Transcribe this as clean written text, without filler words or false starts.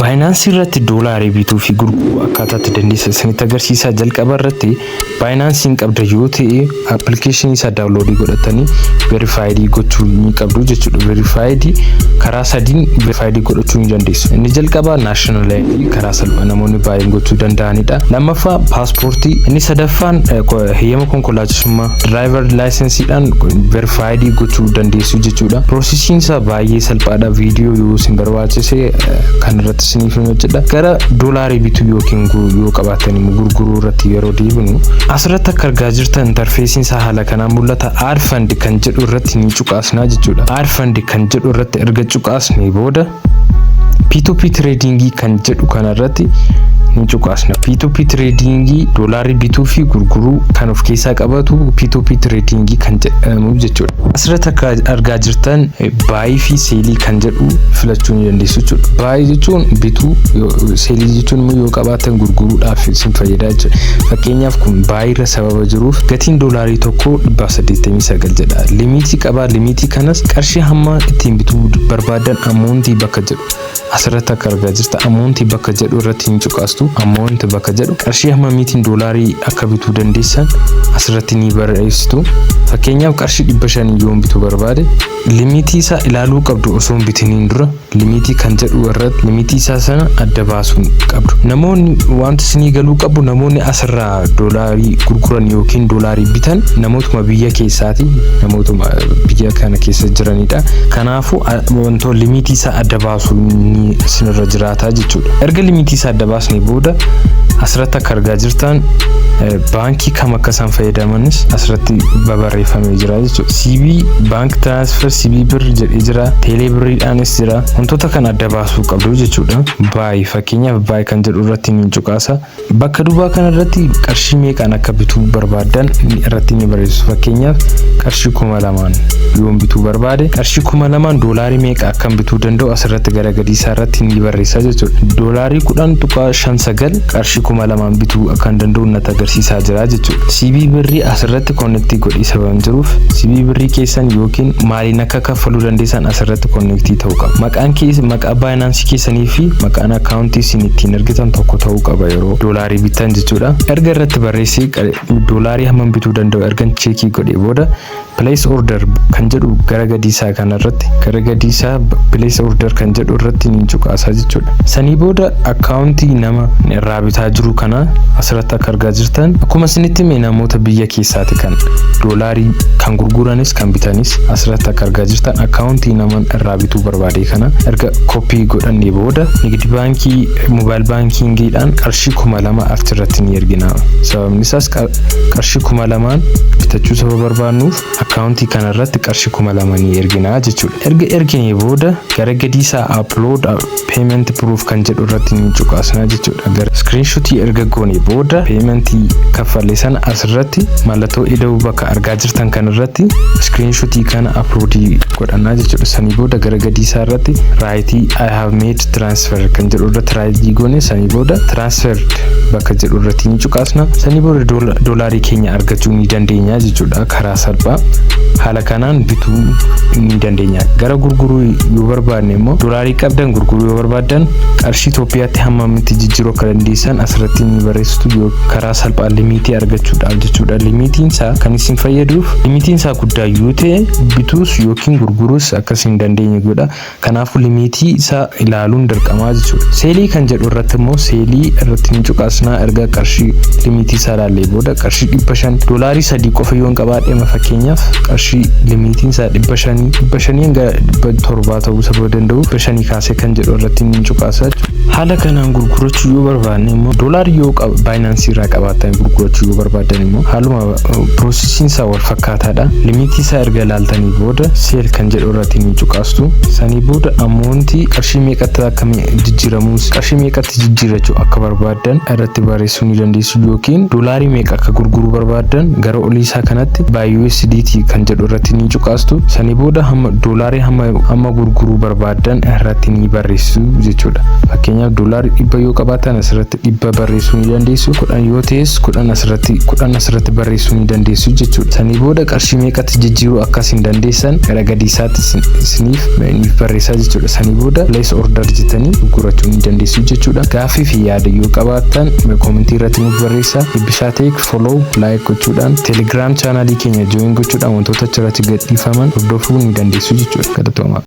Binance irratti doolaarii bituu fi gurguruu akkaataa itti dandeessan isinitti agarsiisaa. Jalqaba irratti Binance qabda yoo ta'e application isaa download godhatanii verified gochuu ni qabdu jechuudha. Verified karaa sadiin verified godhachuu ni dandeessu. Inni jalqaba national ID karaa salphaa namoonni baay'een gochuu danda'anidha. Lammaffaa paaspoortii, inni sadaffaan heyyama konkolaachisummaa driver license dhaan verified gochuu dandeessu jechuudha. Processing isaa baay'ee salphaadha. Video yoo isin barbaachise kan irratti isiniif hojjedha. Gara doolaarii bituu yookiin yoo qabaatanii gurguruu irratti yeroo deebinu asirratti akka argaa jirtan interfeesiin isaa haala kanaan mul'ata. Add fund kan jedhu irratti ni cuqaasnaa jechuudha. Add fund kan jedhu irratti erga cuqaasnee booda P2P trading kan jedhu kana irratti ni cuqaasna. P2P trading doolaarii bituu fi gurguruu kan of keessaa qabatu P2P trading kan jedhamu jechuudha. Asirratti akka argaa jirtan buy fi sell kan jedhu filachuu ni dandeessu jechuudha. Buy jechuun bituu, sell jechuun immoo yoo qabaatan gurguruudhaaf isin fayyada jechuudha. Fakkeenyaaf kun buy irra sababa jiruuf gatiin doolaarii tokko 189 jedha. Limitii qaba. Limitii kanas qarshii hamma ittiin bituu barbaadan amount bakka jedhu asirratti akka argaa jirta. Amount bakka jedhu irratti ni cuqaastu. Amount bakka jedhu qarshii hamma miitiin doolaarii akka bituu dandeessan asirratti ni barreessitu. Fakkeenyaaf qarshii 500 yoo bituu barbaade limitii isaa ilaaluu qabdu osoo bitiniin dura. Limitii kan jedhu irratti limitii isaa sana adda baasuu qabdu. Namoonni wanti isinii galuu qabu namoonni asirraa doolaarii gurguran yookiin doolaarii bitan namootuma biyya keessaati. Namootuma biyya kana keessa jiranidha. Kanaafuu wantoota limitii isaa adda baasuu ni isinirra jiraata jechuudha. Erga limitii isaa adda baasnee booda asirratti akka argaa jirtan baankii kam akka isaan fayyadamanis asirratti barreeffamee jira jechuudha. CB bank transfer, CB birr jedhee jira, teelee birriidhaanis jira. Wantoota kan adda baasuu qabdu jechuudha. Buy fakkeenyaaf buy kan jedhu irratti ni cuqaasa. Bakka duubaa kana irratti qarshii meeqaan akka bituu barbaadan irratti ni barreessu. Fakkeenyaaf qarshii 2000 yoo bituu barbaade qarshii 2000 doolaarii meeqa akka bituu danda'u asirratti gara gadii isaa irratti ni barreessa jechuudha. Doolaarii 10.59 qarshii 2000 bituu akka danda'u natti agarsiisaa jira jechuudha. CB birrii asirratti connect godhii sababa jiruuf CB birrii keessan yookiin maaliin akka kaffaluu dandeessan asirratti connect ta'uu qaba. Maqaan keessan maqaa Binance keessanii fi maqaan accountii isin ittiin argitan tokko ta'uu qaba yeroo doolaarii bitan jechuudha. Erga irratti barreessee doolaarii hamma bituu danda'u ergan cheekii godhee booda place order kan jedhu gara gadii isaa kana irratti gara gadii isaa place order kan jedhu irratti ni cuqaasa jechuudha. Sanii booda accountii nama irraa bitaa jiru kana asirratti akka argaa jirtan akkuma isinitti mee namoota biyya keessaati kan doolaarii kan gurguranis kan bitanis asirratti akka argaa jirtan accountii nama irraa bituu barbaade kana erga copy godhannee booda nigdi baankii mobile bankingiidhaan qarshii 2000 achirratti ni ergina. Sababni isaas qarshii 2000 bitachuu sababa barbaannuuf accountii kana irratti qarshii 2000 ni ergina jechuudha. Erga erginee booda gara gadii isaa upload payment proof kan jedhu irratti ni cuqaasna jechuudha. Gara screenshot erga goonee booda payment kaffalee sana asirratti mallattoo ida'uu bakka argaa jirtan kan irratti screenshot kana upload godhannaa jechuudha. Sanii booda gara gadii isaa irratti right I have made transfer kan jedhu irratti right goone sanii booda transfer bakka jedhu irratti ni cuqaasna. Sanii booda doolaarii keenya argachuu ni dandeenya jechuudha. Karaa salphaa haala kanaan bituu ni dandeenya. Gara gurguruu yoo barbaadne immoo doolaarii qabdan gurguruu yoo barbaadan qarshii Itoophiyaatti hamma miti jijjiiruu akka dandeessan asirratti ni barreessitu yoo karaa salphaa limitii argachuudhaaf jechuudha. Limitiin isaa kan isin fayyaduuf limitiin isaa guddaa yoo ta'e bituus yookiin gurguruus akkasiin dandeenye godha. Kanaafuu limitii isaa ilaaluun dirqamaa jechuudha. Seelii kan jedhu irratti immoo seelii irratti ni cuqaasnaa. Erga qarshii limitii isaa ilaallee booda qarshii 500 doolaarii 3 qofa yoo qabaadhe fakkeenyaaf qarshii limitiin isaa 500 hanga 700 ta'uu sababa danda'u 500 kaasee kan jedhu irratti ni cuqaasa. Haala kanaan gurgurachuu yoo barbaadne immoo doolaarii yoo Binance irraa qabaatan gurgurachuu yoo barbaadan immoo haaluma processing isaa wal fakkaataadha. Limitii isaa erga ilaaltanii booda sell kan jedhu irratti ni cuqaastu. Sanii booda amount qarshii meeqatti akka jijjiiramuus qarshii meeqatti jijjiirachuu akka barbaadan irratti barreessuu ni dandeessu yookiin doolaarii meeqa akka gurguruu barbaadan gara olii isaa kanatti by USDT kan jedhu irratti ni cuqaastu. Sanii booda hamma doolaarii hamma gurguruu barbaadan irratti ni barreessu jechuudha. Fakkeenya fakkeenyaaf doolaar 100 yoo qabaatan asirratti 100 barreessuu ni dandeessu. 10 yoo ta'es 10 asirratti barreessuu ni dandeessu jechuudha. Sanii booda qarshii meeqatti jijjiiruu akkasiin dandeessan gara gadi isaatti isiniif barreessaa jechuudha. Sanii booda place order jettanii gurgurachuu ni dandeessu jechuudha. Gaaffii fi yaada yoo qabaattan komentii irratti nuuf barreessaa. Eebbisaa Teek follow like gochuudhaan telegram chaanalii keenya join gochuudhaan wantoota achirratti gadhiifaman hordofuu ni dandeessu jechuudha. Galatoomaa.